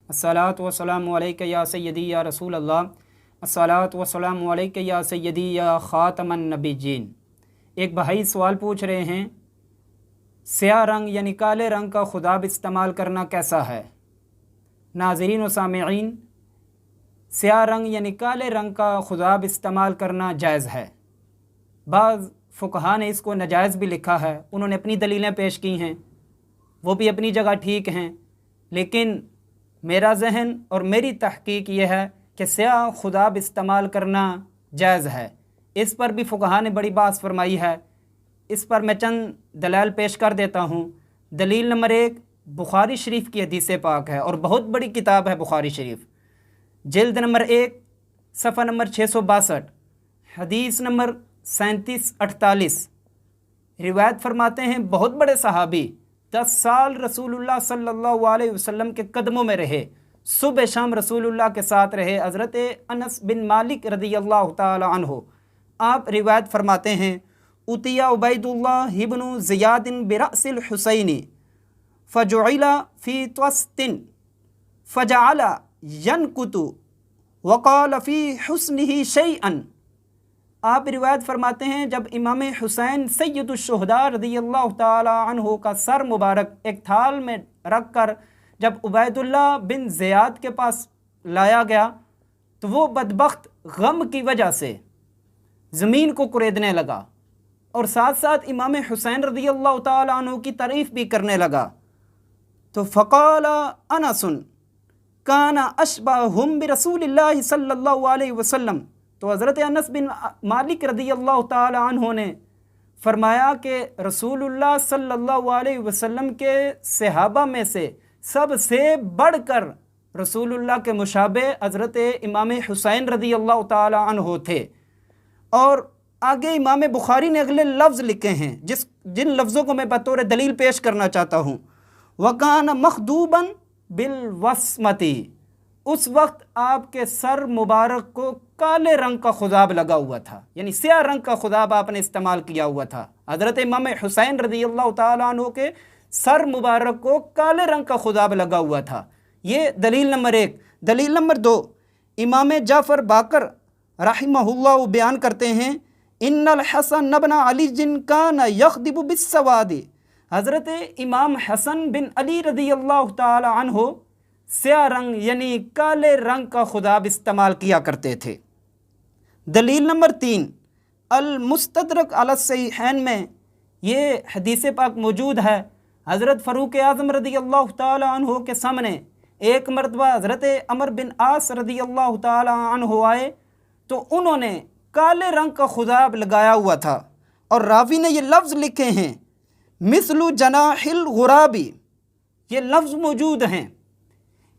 अस्सलातु वस्सलामु अलैका या सय्यदी या रसूल अल्लाह, अस्सलातु वस्सलामु अलैका या सय्यदी या ख़ातमन नबीय्यीन। एक भाई सवाल पूछ रहे हैं, स्याह रंग यानी काले रंग का खुदाब इस्तेमाल करना कैसा है? नाज़रीन व सामिईन, स्याह रंग यानी काले रंग का खुदाब इस्तेमाल करना जायज़ है। बाज़ फ़ुक़हा ने इसको नाजायज़ भी लिखा है, उन्होंने अपनी दलीलें पेश की हैं, वो भी अपनी जगह ठीक हैं, लेकिन मेरा जहन और मेरी तहकीक ये है कि स्याह खुदाब इस्तेमाल करना जायज़ है। इस पर भी फ़ुक़हा ने बड़ी बात फरमाई है। इस पर मैं चंद दलाल पेश कर देता हूँ। दलील नंबर 1 बुखारी शरीफ की हदीस पाक है और बहुत बड़ी किताब है बुखारी शरीफ, जिल्द नंबर 1 सफ़ा नंबर 662, हदीस नंबर 3748। रिवायत फरमाते हैं, बहुत बड़े सहाबी 10 साल रसूलुल्लाह सल्लल्लाहु अलैहि वसल्लम के कदमों में रहे, सुबह शाम रसूलुल्लाह के साथ रहे। हज़रत अनस बिन मालिक रदियल्लाहु ताला अन्हु आप रिवायत फरमाते हैं, उतिया उबैदुल्लाह इब्नु ज़ियादिन बिरअसिल हुसैनी फजुइला फ़ी त्वस्तिन फजअला यनकुतु वक़ाल फ़ी हुस्निही शैअन। आप रिवायत फरमाते हैं, जब इमाम हुसैन सय्यदुश्शुहदा रज़ियल्लाहु ताला अन्हु का सर मुबारक एक थाल में रख कर जब उबैदुल्लाह बिन ज़ियाद के पास लाया गया तो वो बदबख्त गम की वजह से ज़मीन को कुरेदने लगा और साथ साथ इमाम हुसैन रज़ियल्लाहु ताला अन्हु की तारीफ़ भी करने लगा। तो फ़क़ाल अनसुन काना अशबहुम बिरसूलिल्लाहि सल्लल्लाहु अलैहि वसल्लम। तो हज़रत अनस बिन मालिक रदियल्लाहु ताला अन्हु ने फरमाया कि रसूलुल्लाह सल्लल्लाहु अलैहि वसल्लम के सहाबा में से सबसे बढ़कर रसूलुल्लाह के मुशाबे हज़रत इमाम हुसैन रदियल्लाहु ताला अन्हु थे। और आगे इमाम बुखारी ने अगले लफ्ज़ लिखे हैं जिन लफ्ज़ों को मैं बतौर दलील पेश करना चाहता हूँ। वकान मखदूबन बिल वस्मती, उस वक्त आपके सर मुबारक को काले रंग का खुदाब लगा हुआ था, यानी स्याह रंग का खुदाब आपने इस्तेमाल किया हुआ था। हज़रत इमाम हुसैन रज़ियल्लाहु ताला अन्हु के सर मुबारक को काले रंग का खुदाब लगा हुआ था। ये दलील नंबर 1। दलील नंबर 2, इमाम जाफ़र बाकर रहिमहुल्लाह बयान करते हैं, इन्नल हसन इब्न अली कान यख़दिबु बिस्सवादी। हज़रत इमाम हसन बिन अली रज़ियल्लाहु ताला अन्हु स्याह रंग यानी काले रंग का खुदाब इस्तेमाल किया करते थे। दलील नंबर 3, अल मुस्तदरक अला सहीहैन में ये हदीस पाक मौजूद है। हज़रत फ़ारूक आज़म रज़ियल्लाहु ताला अन्हु के सामने एक मरतबा हज़रत अमर बिन आस रज़ियल्लाहु ताला अन्हु आए तो उन्होंने काले रंग का खुदाब लगाया हुआ था और रावी ने ये लफ्ज़ लिखे हैं, मिसलु जनाहिल गुराबी। ये लफ्ज़ मौजूद हैं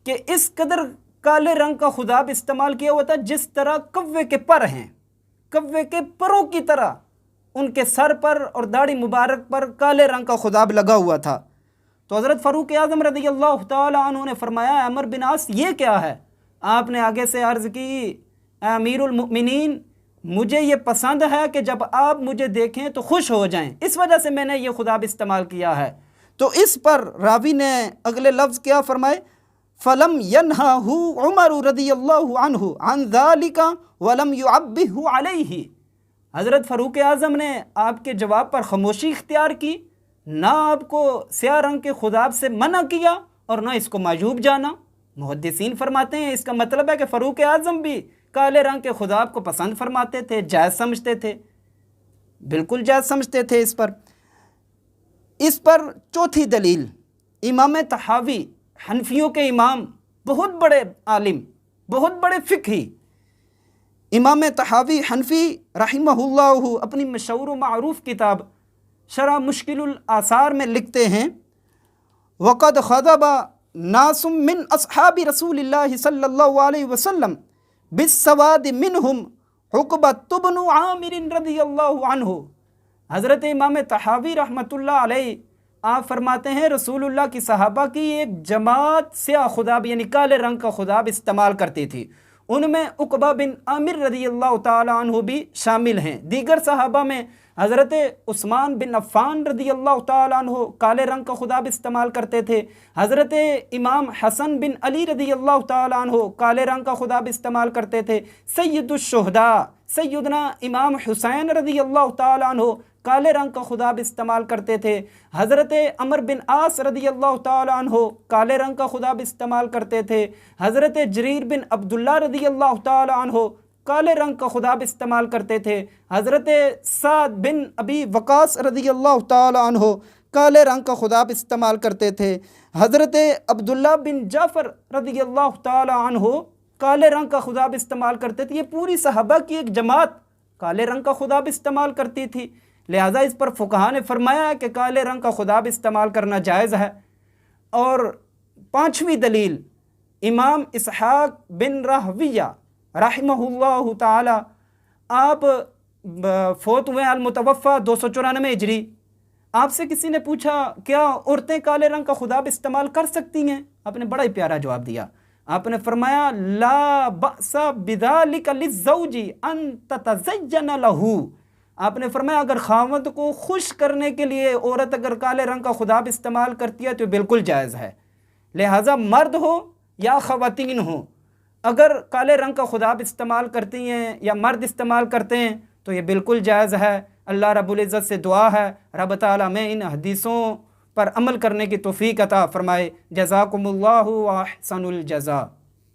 कि इस कदर काले रंग का खुदाब इस्तेमाल किया हुआ था जिस तरह कव्वे के पर हैं, कव्वे के परों की तरह उनके सर पर और दाढ़ी मुबारक पर काले रंग का खुदाब लगा हुआ था। तो हज़रत फ़ारूक आज़म रज़ियल्लाहु ताला अन्हु ने फरमाया, अमर बिन आस ये क्या है? आपने आगे से अर्ज़ की, अमीरुल मुमिनीन मुझे ये पसंद है कि जब आप मुझे देखें तो खुश हो जाएं, इस वजह से मैंने ये खुदाब इस्तेमाल किया है। तो इस पर रावी ने अगले लफ्ज़ क्या फरमाए, फ़लम यनहाहु उमर रज़ियल्लाहु अन्हु अन ज़ालिका वलम युअब्बिहु अलैहि। हज़रत फ़ारूक आज़म ने आपके जवाब पर ख़ामोशी इख्तियार की, ना आपको स्याह रंग के खुदाब से मना किया और ना इसको मायूब जाना। मुहद्दिसीन फरमाते हैं इसका मतलब है कि फ़ारूक आज़म भी काले रंग के खुदाब को पसंद फरमाते थे, जायज़ समझते थे, बिल्कुल जायज़ समझते थे। इस पर चौथी दलील, इमाम तहावी हनफियों के इमाम, बहुत बड़े आलिम, बहुत बड़े फ़िक़ही इमाम तहावी हनफी रहिमहुल्लाह अपनी मशहूर व मारूफ़ किताब शरह मुश्किलुल आसार में लिखते हैं, वक़द ख़ज़बा नासुम मिन अस्हाबि रसूलिल्लाहि सल्लल्लाहु अलैहि वसल्लम बिस्सवाद मिनहुम उक़बत इब्न आमिर रज़ियल्लाहु अन्हु। हज़रत इमाम तहावी रहमतुल्लाह अलैहि आप फरमाते हैं, रसूलुल्लाह की सहाबा की एक जमात स्याह खुदाब यानी काले रंग का खुदाब इस्तेमाल करती थी। उनमें उक़बा बिन आमिर रज़ियल्लाहु ताला अन्हु भी शामिल हैं। दीगर सहाबा में حضرت عثمان بن عفان رضی اللہ تعالیٰ عنہ کالے رنگ کا خداب استعمال کرتے تھے، حضرت امام حسن بن علی رضی اللہ تعالیٰ عنہ کالے رنگ کا خداب استعمال کرتے تھے، سید الشہداء سیدنا امام حسین رضی اللہ تعالیٰ عنہ کالے رنگ کا خداب استعمال کرتے تھے، حضرت عمر بن عاص رضی اللہ تعالیٰ عنہ کالے رنگ کا خداب استعمال کرتے تھے، حضرت جریر بن عبداللہ رضی اللہ تعالیٰ عنہ کالے رنگ کا خداب استعمال کرتے تھے، حضرت سعد بن ابی وقاص رضی اللہ تعالیٰ عنہ کالے رنگ کا خداب استعمال کرتے تھے، حضرت عبداللہ بن جعفر رضی اللہ تعالیٰ عنہ کالے رنگ کا خداب استعمال کرتے تھے۔ یہ پوری صحابہ کی ایک جماعت کالے رنگ کا خداب استعمال کرتی تھی، لہٰذا اس پر فقہاء نے فرمایا ہے کہ کالے رنگ کا خداب استعمال کرنا جائز ہے۔ اور پانچویں دلیل امام اسحاق بن راہویہ رحمہ اللہ تعالی، آپ فوت ہوئے المتوفیٰ 294 ہجری۔ آپ سے کسی نے پوچھا کیا عورتیں کالے رنگ کا خداب استعمال کر سکتی ہیں؟ آپ نے بڑا ہی پیارا جواب دیا، آپ نے فرمایا لا بأس بذلک للزوج ان تتزین لہ۔ آپ نے فرمایا اگر خاوند کو خوش کرنے کے لیے عورت اگر کالے رنگ کا خداب استعمال کرتی ہے تو بالکل جائز ہے، لہٰذا مرد ہو یا خواتین ہو اگر کالے رنگ کا خداب استعمال کرتی ہیں یا مرد استعمال کرتے ہیں تو یہ بالکل جائز ہے۔ اللہ رب العزت سے دعا ہے رب تعالیٰ میں ان حدیثوں پر عمل کرنے کی توفیق عطا فرمائے۔ جزاکم اللہ و احسن الجزاء۔